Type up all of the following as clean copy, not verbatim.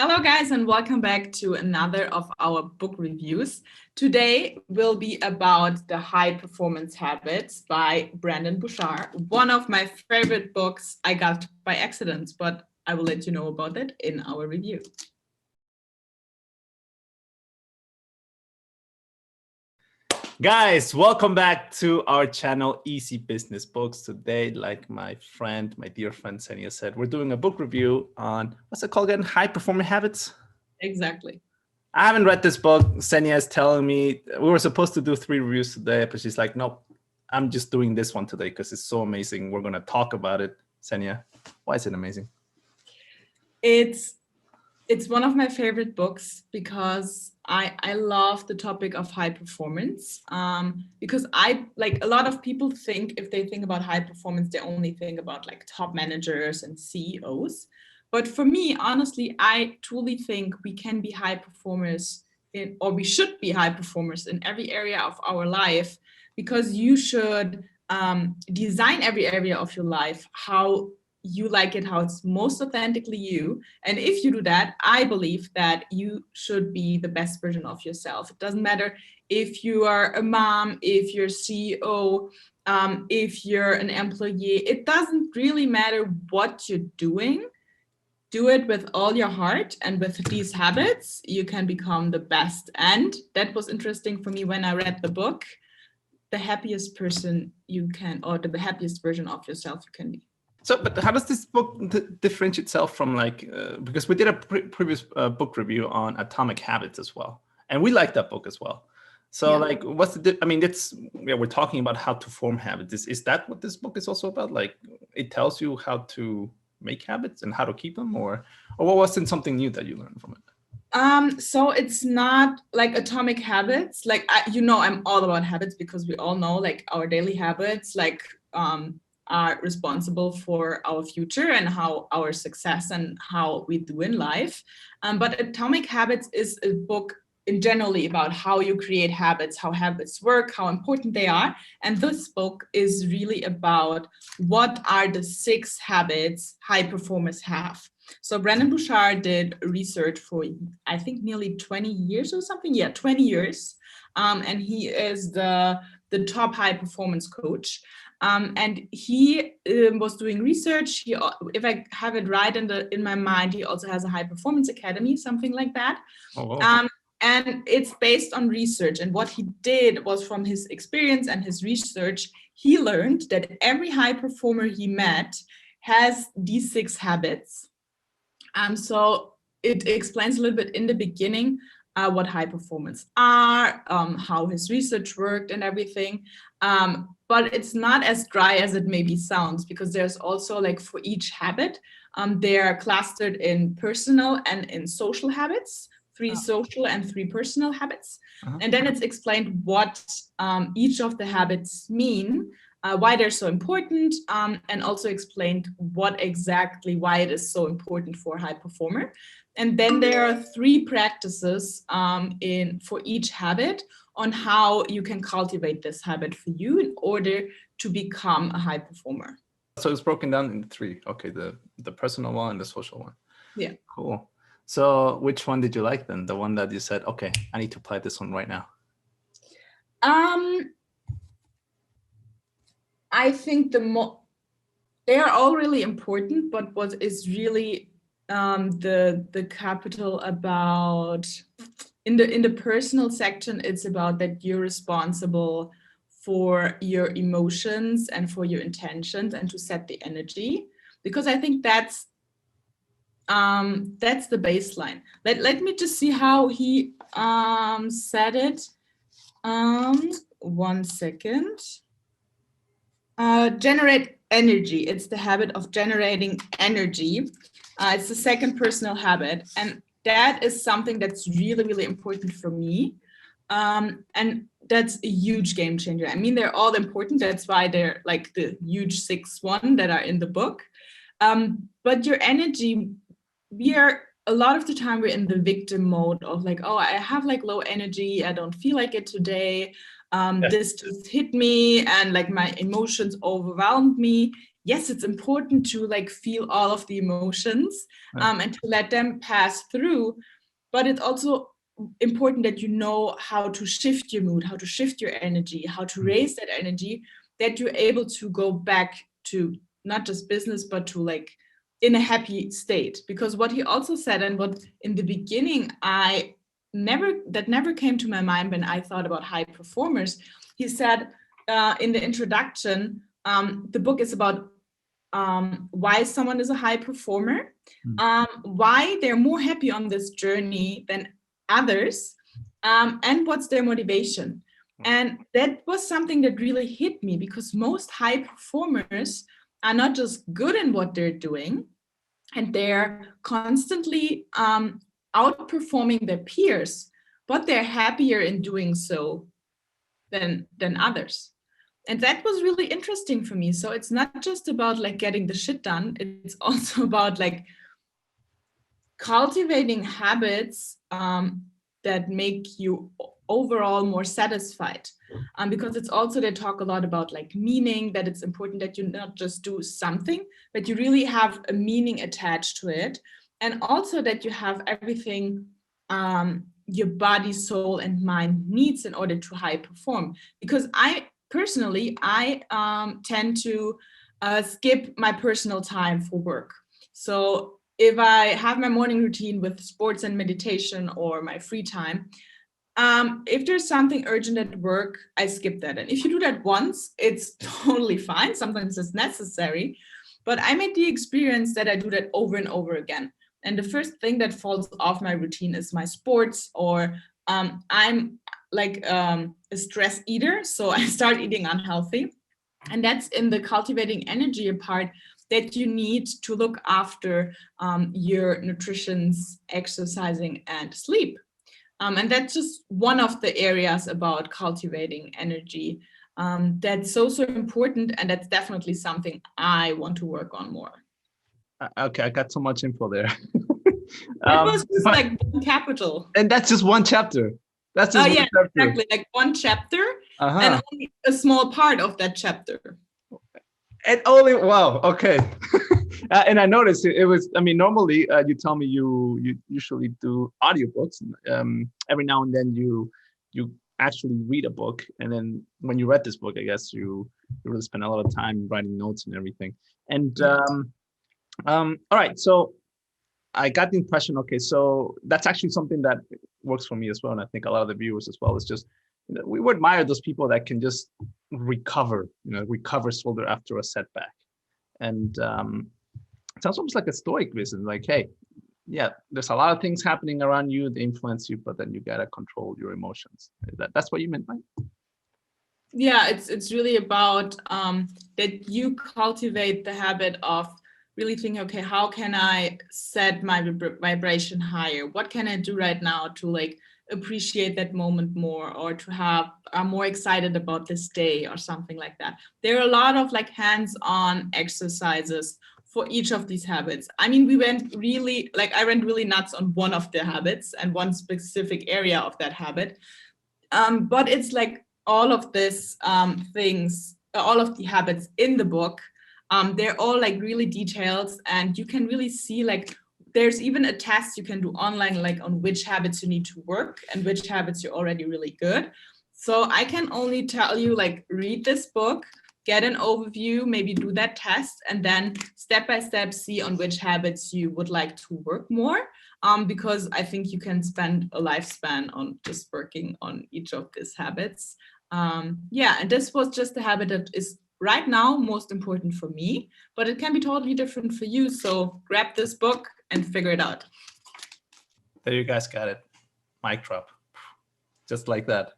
Hello guys and welcome back to another of our book reviews. Today will be about The High Performance Habits by Brendon Burchard, one of my favorite books I got by accident, but I will let you know about it in our review. Guys, welcome back to our channel, Easy Business Books. Today, like my dear friend Senia said, we're doing a book review on, what's it called again? High Performing Habits? Exactly. I haven't read this book. Senia is telling me we were supposed to do 3 reviews today, but she's like, nope, I'm just doing this one today because it's so amazing. We're going to talk about it. Senia, why is it amazing? It's one of my favorite books because I love the topic of high performance, because I like a lot of people think if they think about high performance, they only think about like top managers and CEOs. But for me, honestly, I truly think we can be high performers or we should be high performers in every area of our life, because you should design every area of your life how you like it, how it's most authentically you. And if you do that, I believe that you should be the best version of yourself. It doesn't matter if you are a mom, if you're CEO, if you're an employee. It doesn't really matter what you're doing. Do it with all your heart, and with these habits, you can become the best. And that was interesting for me when I read the book. The happiest person you can, or the happiest version of yourself you can be. So, but how does this book differentiate itself from because we did a previous book review on Atomic Habits as well, and we liked that book as well. So, Yeah. what's the? I mean, we're talking about how to form habits. Is that what this book is also about? Like, it tells you how to make habits and how to keep them, or what wasn't something new that you learned from it? So it's not like Atomic Habits. Like, I'm all about habits, because we all know like our daily habits are responsible for our future and how our success and how we do in life. But Atomic Habits is a book in generally about how you create habits, how habits work, how important they are. And this book is really about what are the 6 habits high performers have. So Brendon Burchard did research for, I think, nearly 20 years or something. Yeah, 20 years. And he is the top high performance coach. And he was doing research. If I have it right in my mind, he also has a high performance academy, something like that. Oh, wow. And it's based on research. And what he did was, from his experience and his research, he learned that every high performer he met has these 6 habits. So it explains a little bit in the beginning what high performance are, how his research worked and everything. But it's not as dry as it maybe sounds, because there's also, like, for each habit, they are clustered in personal and in social habits, 3 social and 3 personal habits. And then it's explained what each of the habits mean, why they're so important, and also explained why it is so important for a high performer. And then there are 3 practices for each habit on how you can cultivate this habit for you in order to become a high performer. So it's broken down into 3. Okay, the personal one and the social one. Yeah. Cool. So which one did you like then? The one that you said, okay, I need to apply this one right now. I think they are all really important, but what is really the capital about in the personal section, it's about that you're responsible for your emotions and for your intentions, and to set the energy, because I think that's the baseline. Let me just see how he said it. 1 second. Generate energy. It's the habit of generating energy. It's the 2nd personal habit. And that is something that's really, really important for me. And that's a huge game changer. I mean, they're all important. That's why they're like the huge 6 one that are in the book. But your energy, a lot of the time we're in the victim mode of like, oh, I have like low energy. I don't feel like it today. This just hit me and like my emotions overwhelmed me. yes, it's important to like feel all of the emotions and to let them pass through, but it's also important that you know how to shift your mood, how to shift your energy, how to raise that energy, that you're able to go back to not just business, but to like in a happy state. Because what he also said, and what in the beginning that never came to my mind when I thought about high performers, he said in the introduction, the book is about why someone is a high performer, why they're more happy on this journey than others, and what's their motivation. And that was something that really hit me, because most high performers are not just good in what they're doing, and they're constantly outperforming their peers, but they're happier in doing so than others. And that was really interesting for me. So it's not just about like getting the shit done. It's also about like cultivating habits that make you overall more satisfied. Because it's also, they talk a lot about like meaning, that it's important that you not just do something, but you really have a meaning attached to it. And also that you have everything your body, soul, and mind needs in order to high perform. Because I personally tend to skip my personal time for work. So if I have my morning routine with sports and meditation or my free time, if there's something urgent at work, I skip that. And if you do that once, it's totally fine. Sometimes it's necessary. But I made the experience that I do that over and over again. And the first thing that falls off my routine is my sports, or I'm like a stress eater, so I start eating unhealthy. And that's in the cultivating energy part, that you need to look after your nutrition, exercising, and sleep. And that's just one of the areas about cultivating energy that's so important, and that's definitely something I want to work on more. Okay, I got so much info there. That was just like one capital. And that's just one chapter. That's just one chapter. Exactly, like one chapter, and only a small part of that chapter. And only, wow, okay. And I noticed it was, I mean, normally you tell me you usually do audiobooks. Every now and then you actually read a book. And then when you read this book, I guess you really spent a lot of time writing notes and everything. And all right, so I got the impression, okay, so that's actually something that works for me as well. And I think a lot of the viewers as well. It's just, we would admire those people that can just recover shoulder after a setback. And it sounds almost like a stoic vision, like, hey, yeah, there's a lot of things happening around you, they influence you, but then you gotta control your emotions. That's what you meant, right? Yeah, it's really about that you cultivate the habit of really thinking, okay, how can I set my vibration higher? What can I do right now to like appreciate that moment more, or to have I'm more excited about this day, or something like that. There are a lot of like hands-on exercises for each of these habits. I mean, I went really nuts on one of the habits and one specific area of that habit. But it's like all of this things, all of the habits in the book, they're all like really detailed, and you can really see like there's even a test you can do online, like on which habits you need to work and which habits you're already really good. So I can only tell you, like, read this book, get an overview, maybe do that test, and then step by step see on which habits you would like to work more. Because I think you can spend a lifespan on just working on each of these habits. Yeah, and this was just a habit that is right now most important for me, but it can be totally different for you. So grab this book and figure it out. There, you guys got it. Mic drop. Just like that.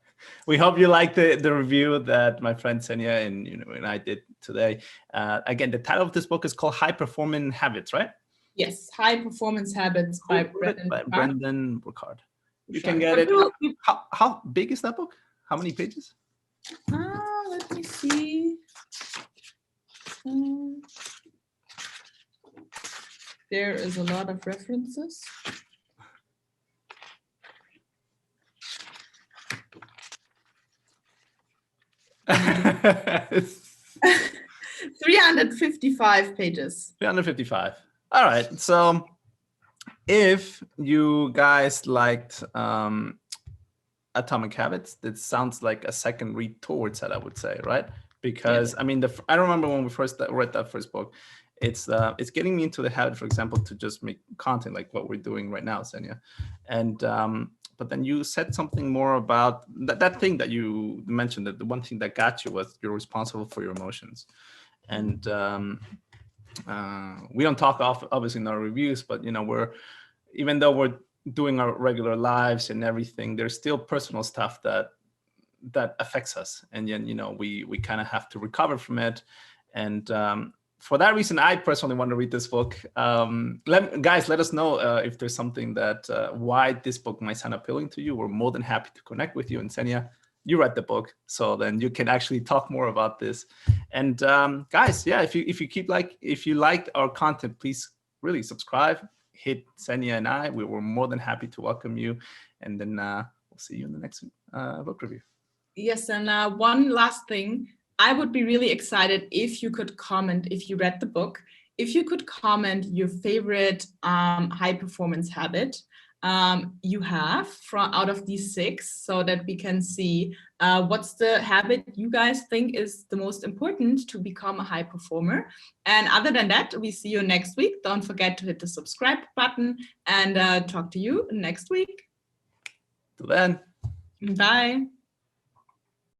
We hope you like the review that my friend Senya and I did today. Again, the title of this book is called High Performing Habits, right? Yes, High Performance Habits by Brendon Burchard. You can get it. How big is that book? How many pages? Let me see. There is a lot of references. 355 pages. 355. All right. So if you guys liked Atomic Habits, that sounds like a second read towards that, I would say, right? Because I mean, I remember when we first read that first book, it's getting me into the habit, for example, to just make content like what we're doing right now, Senya. And but then you said something more about that thing that you mentioned, that the one thing that got you was you're responsible for your emotions. And we don't talk obviously in our reviews, but you know, even though we're doing our regular lives and everything, there's still personal stuff that affects us, and then you know we kind of have to recover from it. And for that reason, I personally want to read this book. Guys, let us know if there's something that why this book might sound appealing to you. We're more than happy to connect with you. And Senya, you read the book, so then you can actually talk more about this. And guys, yeah, if you liked our content, please really subscribe, hit Senya and I. We were more than happy to welcome you. And then we'll see you in the next book review. Yes, and one last thing. I would be really excited if you could comment, if you read the book, if you could comment your favorite high performance habit you have out of these 6, so that we can see what's the habit you guys think is the most important to become a high performer. And other than that, we see you next week. Don't forget to hit the subscribe button, and talk to you next week. Till then. Bye.